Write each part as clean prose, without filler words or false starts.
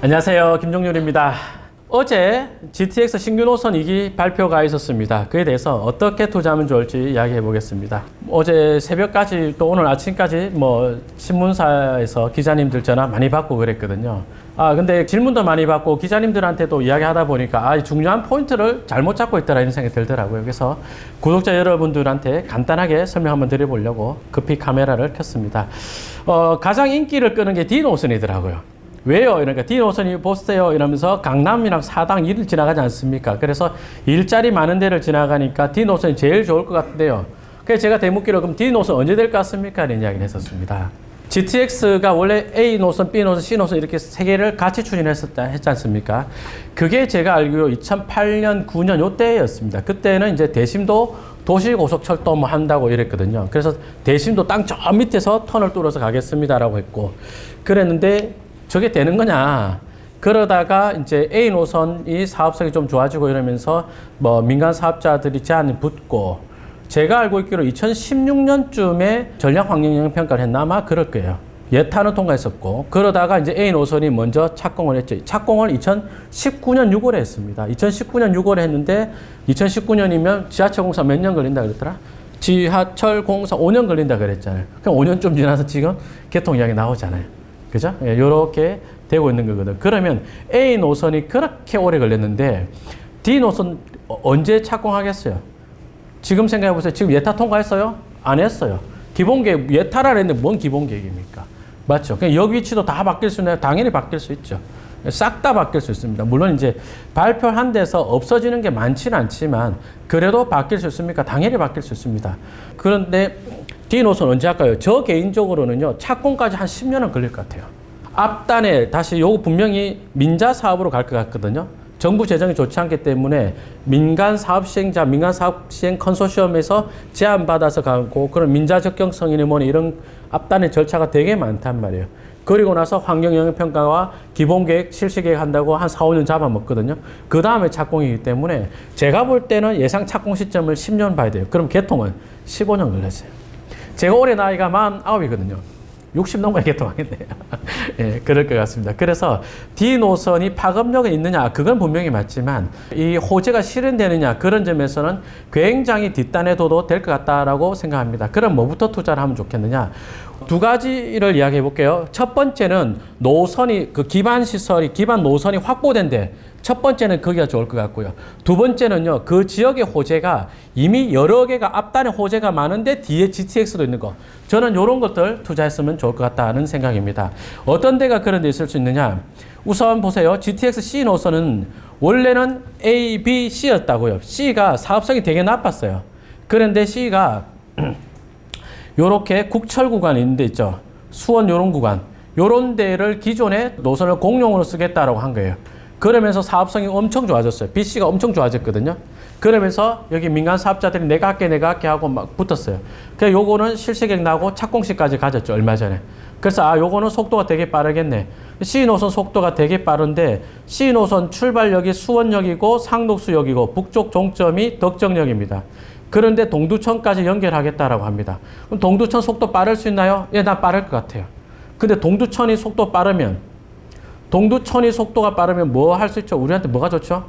안녕하세요, 김종률입니다. 어제 GTX 신규 노선 2기 발표가 있었습니다. 그에 대해서 어떻게 투자하면 좋을지 이야기해 보겠습니다. 어제 새벽까지 또 오늘 아침까지 신문사에서 기자님들 전화 많이 받고 그랬거든요. 근데 질문도 많이 받고 기자님들한테도 이야기하다 보니까 중요한 포인트를 잘못 잡고 있다라는 생각이 들더라고요. 그래서 구독자 여러분들한테 간단하게 설명 한번 드려보려고 급히 카메라를 켰습니다. 가장 인기를 끄는 게 D노선이더라고요. 왜요? 그러니까 D노선이 보세요 이러면서 강남이랑 사당 1을 지나가지 않습니까? 그래서 일자리 많은 데를 지나가니까 D노선이 제일 좋을 것 같은데요. 그래서 제가 대묻기로 그럼 D노선 언제 될 것 같습니까? 이런 이야기를 했었습니다. GTX가 원래 A노선, B노선, C노선 이렇게 세 개를 같이 추진했지 않습니까? 그게 제가 알기로 2008년, 9년 요때였습니다. 그때는 이제 대심도 도시고속철도 한다고 이랬거든요. 그래서 대심도 땅 저 밑에서 터널 뚫어서 가겠습니다라고 했고 그랬는데 저게 되는 거냐. 그러다가 이제 A 노선이 사업성이 좀 좋아지고 이러면서 민간 사업자들이 제한이 붙고 제가 알고 있기로 2016년쯤에 전략환경영향평가를 했나 아마 그럴 거예요. 예타는 통과했었고 그러다가 이제 A 노선이 먼저 착공을 했죠. 착공을 2019년 6월에 했습니다. 2019년 6월에 했는데 2019년이면 지하철 공사 몇 년 걸린다 그랬더라? 지하철 공사 5년 걸린다 그랬잖아요. 그럼 5년쯤 지나서 지금 개통 이야기 나오잖아요. 그죠? 요렇게 되고 있는 거거든. 그러면 A 노선이 그렇게 오래 걸렸는데 D 노선 언제 착공하겠어요? 지금 생각해 보세요. 지금 예타 통과했어요? 안 했어요. 기본계획, 예타라 했는데 뭔 기본계획입니까? 맞죠? 그냥 역 위치도 다 바뀔 수 있나요? 당연히 바뀔 수 있죠. 싹 다 바뀔 수 있습니다. 물론 이제 발표한 데서 없어지는 게 많지는 않지만 그래도 바뀔 수 있습니까? 당연히 바뀔 수 있습니다. 그런데 D 노선 언제 할까요? 저 개인적으로는요, 착공까지 한 10년은 걸릴 것 같아요. 앞단에 다시 요거 분명히 민자 사업으로 갈 것 같거든요. 정부 재정이 좋지 않기 때문에 민간 사업 시행자, 민간 사업 시행 컨소시엄에서 제안받아서 가고 그런 민자 적격성이니 뭐니 이런 앞단의 절차가 되게 많단 말이에요. 그리고 나서 환경영향평가와 기본계획, 실시계획 한다고 한 4, 5년 잡아먹거든요. 그 다음에 착공이기 때문에 제가 볼 때는 예상 착공 시점을 10년 봐야 돼요. 그럼 개통은 15년 걸렸어요. 제가 올해 나이가 49이거든요. 60 넘어야 개통하겠네요. 예, 그럴 것 같습니다. 그래서 D 노선이 파급력이 있느냐, 그건 분명히 맞지만 이 호재가 실현되느냐, 그런 점에서는 굉장히 뒷단에 둬도 될 것 같다라고 생각합니다. 그럼 뭐부터 투자를 하면 좋겠느냐? 두 가지를 이야기해 볼게요. 첫 번째는 노선이, 기반 시설이, 기반 노선이 확보된데 첫 번째는 거기가 좋을 것 같고요. 두 번째는요, 그 지역의 호재가 이미 여러 개가 앞단에 호재가 많은데 뒤에 GTX도 있는 거. 저는 이런 것들 투자했으면 좋을 것 같다는 생각입니다. 어떤 데가 그런 데 있을 수 있느냐? 우선 보세요. GTX C 노선은 원래는 A, B, C였다고요. C가 사업성이 되게 나빴어요. 그런데 C가 요렇게 국철 구간이 있는 데 있죠. 수원 요런 구간. 요런 데를 기존에 노선을 공용으로 쓰겠다라고 한 거예요. 그러면서 사업성이 엄청 좋아졌어요. BC가 엄청 좋아졌거든요. 그러면서 여기 민간 사업자들이 내가 할게 하고 막 붙었어요. 그래서 요거는 실시계획 나고 착공시까지 가졌죠. 얼마 전에. 그래서 요거는 속도가 되게 빠르겠네. C노선 속도가 되게 빠른데 C노선 출발역이 수원역이고 상록수역이고 북쪽 종점이 덕정역입니다. 그런데 동두천까지 연결하겠다라고 합니다. 그럼 동두천 속도 빠를 수 있나요? 예, 난 빠를 것 같아요. 근데 동두천이 속도가 빠르면 뭐 할 수 있죠? 우리한테 뭐가 좋죠?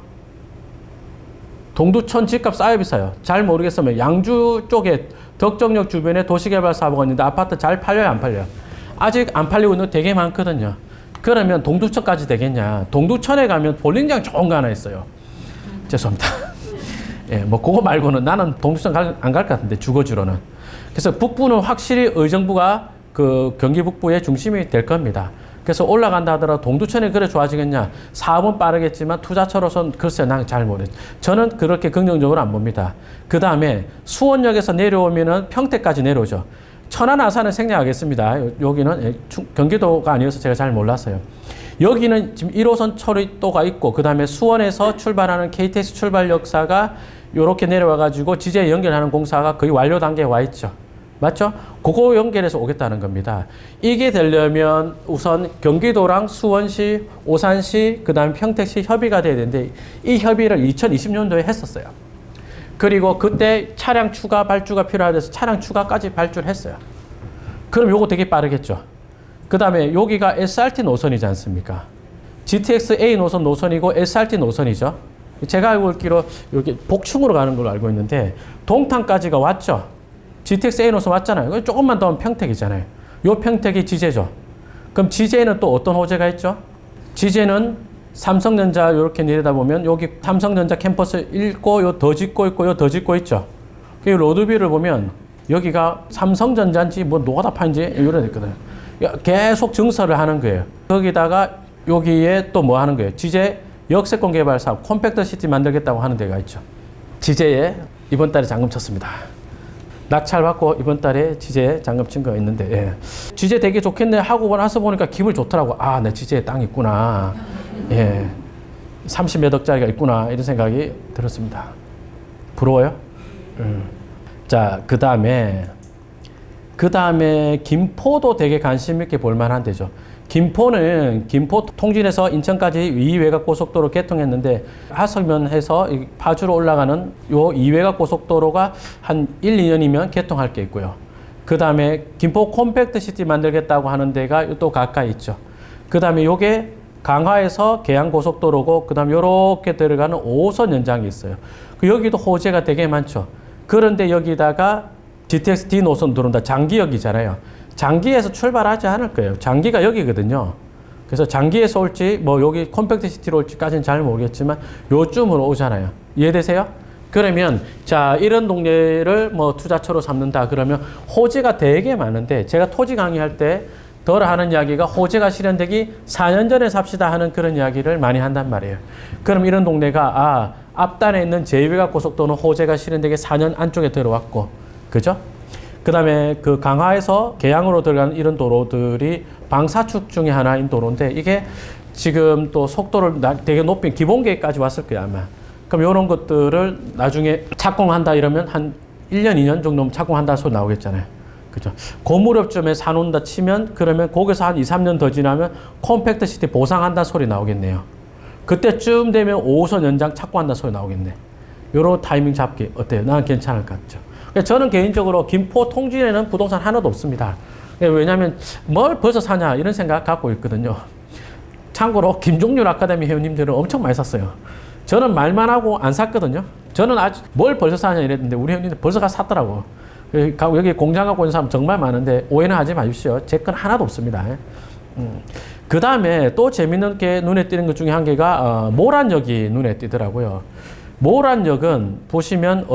동두천 집값 싸요, 비싸요? 잘 모르겠으면 양주 쪽에 덕정역 주변에 도시개발 사업가 있는데 아파트 잘 팔려요, 안 팔려요? 아직 안 팔리고 있는 거 되게 많거든요. 그러면 동두천까지 되겠냐? 동두천에 가면 볼링장 좋은 거 하나 있어요. 죄송합니다. 예, 그거 말고는 나는 동두천 안 갈 것 같은데, 주거지로는. 그래서 북부는 확실히 의정부가 경기 북부의 중심이 될 겁니다. 그래서 올라간다 하더라도 동두천이 그래 좋아지겠냐? 사업은 빠르겠지만 투자처로서는 글쎄요, 난 잘 모르겠어요. 저는 그렇게 긍정적으로 안 봅니다. 그 다음에 수원역에서 내려오면은 평택까지 내려오죠. 천안 아산은 생략하겠습니다. 여기는 경기도가 아니어서 제가 잘 몰랐어요. 여기는 지금 1호선 초리도가 있고 그 다음에 수원에서 출발하는 KTX 출발역사가 이렇게 내려와가지고 지제에 연결하는 공사가 거의 완료 단계에 와 있죠. 맞죠? 그거 연결해서 오겠다는 겁니다. 이게 되려면 우선 경기도랑 수원시, 오산시, 그 다음에 평택시 협의가 돼야 되는데 이 협의를 2020년도에 했었어요. 그리고 그때 차량 추가 발주가 필요해서 차량 추가까지 발주를 했어요. 그럼 요거 되게 빠르겠죠. 그 다음에 여기가 SRT 노선이지 않습니까? GTX-A 노선이고 SRT 노선이죠. 제가 알고 있기로 이렇게 복층으로 가는 걸로 알고 있는데 동탄까지가 왔죠. GTX-A 노선 왔잖아요. 조금만 더 하면 평택이잖아요. 요 평택이 지제죠. 그럼 지제에는 또 어떤 호재가 있죠? 지제는 삼성전자 이렇게 내려다보면 여기 삼성전자 캠퍼스 있고 요 더 짓고 있고 요 더 짓고 있죠. 그 로드뷰를 보면 여기가 삼성전자인지 뭐 노가다파인지 이런 데 있거든요. 계속 증설을 하는 거예요. 거기다가 여기에 또 뭐 하는 거예요? 지제 역세권 개발 사업 컴팩트 시티 만들겠다고 하는 데가 있죠. 지제에 이번 달에 잔금 쳤습니다. 낙찰 받고 이번 달에 지제에 잔금 친 거 있는데 예. 지제 되게 좋겠네 하고 나서 보니까 기분이 좋더라고. 아, 내 지제에 땅 있구나. 예. 30몇 억짜리가 있구나. 이런 생각이 들었습니다. 부러워요? 자, 그 다음에 김포도 되게 관심 있게 볼 만한 데죠. 김포는 김포 통진에서 인천까지 이외곽 고속도로 개통했는데 하석면에서 파주로 올라가는 요 이외곽 고속도로가 한 1, 2년이면 개통할 게 있고요. 그 다음에 김포 컴팩트 시티 만들겠다고 하는 데가 또 가까이 있죠. 그 다음에 요게 강화에서 계양 고속도로고 그 다음에 요렇게 들어가는 5호선 연장이 있어요. 여기도 호재가 되게 많죠. 그런데 여기다가 GTX-D 노선 들어온다. 장기역이잖아요. 장기에서 출발하지 않을 거예요. 장기가 여기거든요. 그래서 장기에서 올지 뭐 여기 컴팩트 시티로 올지까지는 잘 모르겠지만 요쯤으로 오잖아요. 이해되세요? 그러면 자, 이런 동네를 뭐 투자처로 삼는다 그러면 호재가 되게 많은데 제가 토지 강의할 때 덜 하는 이야기가 호재가 실현되기 4년 전에 삽시다 하는 그런 이야기를 많이 한단 말이에요. 그럼 이런 동네가 앞단에 있는 제2외곽 고속도로는 호재가 실현되기 4년 안쪽에 들어왔고, 그죠? 그 다음에 그 강화에서 계양으로 들어가는 이런 도로들이 방사축 중에 하나인 도로인데 이게 지금 또 속도를 되게 높인 기본계획까지 왔을 거야 아마. 그럼 이런 것들을 나중에 착공한다 이러면 한 1년, 2년 정도면 착공한다 소리 나오겠잖아요. 그죠? 그 무렵쯤에 사놓는다 치면 그러면 거기서 한 2, 3년 더 지나면 컴팩트 시티 보상한다 소리 나오겠네요. 그때쯤 되면 5호선 연장 착공한다 소리 나오겠네. 요런 타이밍 잡기 어때요? 나는 괜찮을 것 같죠. 저는 개인적으로 김포 통진에는 부동산 하나도 없습니다. 왜냐하면 뭘 벌써 사냐 이런 생각 갖고 있거든요. 참고로 김종률 아카데미 회원님들은 엄청 많이 샀어요. 저는 말만 하고 안 샀거든요. 저는 아직 뭘 벌써 사냐 이랬는데 우리 회원님들 벌써 샀더라고. 여기 공장 갖고 있는 사람 정말 많은데 오해는 하지 마십시오. 제 건 하나도 없습니다. 그 다음에 또 재밌는 게 눈에 띄는 것 중에 한 개가 모란역이 눈에 띄더라고요. 모란역은 보시면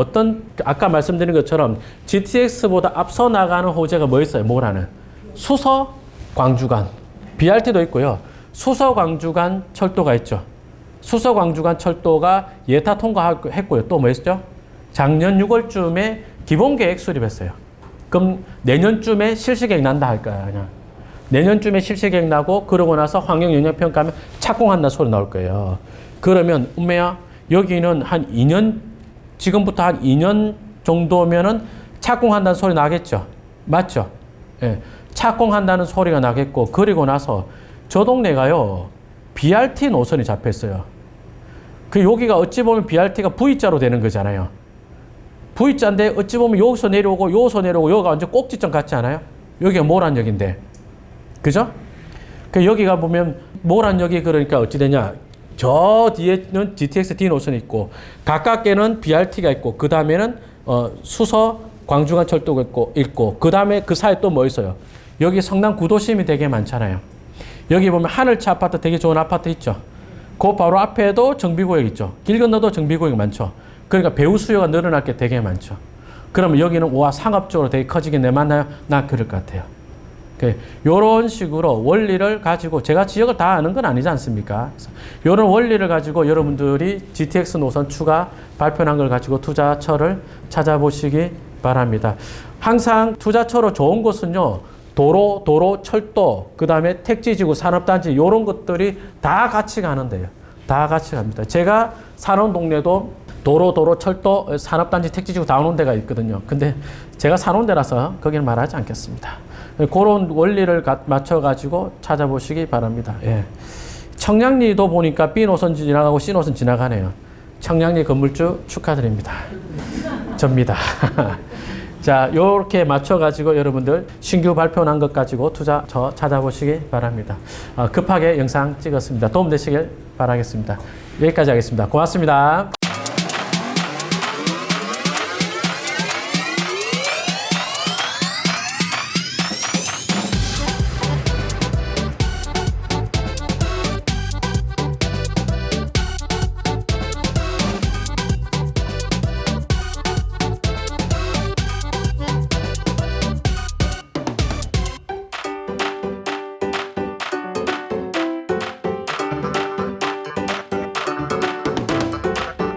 아까 말씀드린 것처럼 GTX보다 앞서 나가는 호재가 뭐 있어요? 모란은 수서 광주 간 BRT도 있고요. 수서 광주 간 철도가 있죠. 수서 광주 간 철도가 예타 통과했고요. 또 뭐 있죠? 작년 6월쯤에 기본계획 수립했어요. 그럼 내년쯤에 실시계획 난다 할까요? 그냥 내년쯤에 실시계획 나고 그러고 나서 환경영향평가하면 착공한다 소리 나올 거예요. 그러면 음매야 여기는 한 2년 지금부터 한 2년 정도면은 착공한다는 소리 나겠죠. 맞죠? 예. 착공한다는 소리가 나겠고 그리고 나서 저 동네가요. BRT 노선이 잡혔어요. 여기가 어찌 보면 BRT가 V자로 되는 거잖아요. V자인데 어찌 보면 여기서 내려오고 여기서 내려오고 여기가 완전 꼭지점 같지 않아요? 여기가 모란역인데. 그죠? 여기가 보면 모란역이 그러니까 어찌 되냐? 저 뒤에는 GTX-D 노선이 있고 가깝게는 BRT가 있고 그 다음에는 수서 광주간 철도가 있고 그 다음에 그 사이에 또 뭐 있어요? 여기 성남 구도심이 되게 많잖아요. 여기 보면 하늘차 아파트 되게 좋은 아파트 있죠. 그 바로 앞에도 정비구역 있죠. 길 건너도 정비구역이 많죠. 그러니까 배우 수요가 늘어날 게 되게 많죠. 그러면 여기는 와 상업적으로 되게 커지겠네 맞나요? 나 그럴 것 같아요. 이런 식으로 원리를 가지고 제가 지역을 다 아는 건 아니지 않습니까? 이런 원리를 가지고 여러분들이 GTX 노선 추가 발표한 걸 가지고 투자처를 찾아보시기 바랍니다. 항상 투자처로 좋은 곳은요. 도로, 철도, 그 다음에 택지지구, 산업단지 이런 것들이 다 같이 가는데요. 다 같이 갑니다. 제가 사는 동네도 도로, 철도, 산업단지, 택지지구 다 오는 데가 있거든요. 근데 제가 사는 데라서 거기는 말하지 않겠습니다. 그런 원리를 맞춰가지고 찾아보시기 바랍니다. 예. 청량리도 보니까 B 노선 지나가고 C 노선 지나가네요. 청량리 건물주 축하드립니다. 접니다. 자, 요렇게 맞춰가지고 여러분들 신규 발표 난 것 가지고 투자처 찾아보시기 바랍니다. 급하게 영상 찍었습니다. 도움되시길 바라겠습니다. 여기까지 하겠습니다. 고맙습니다.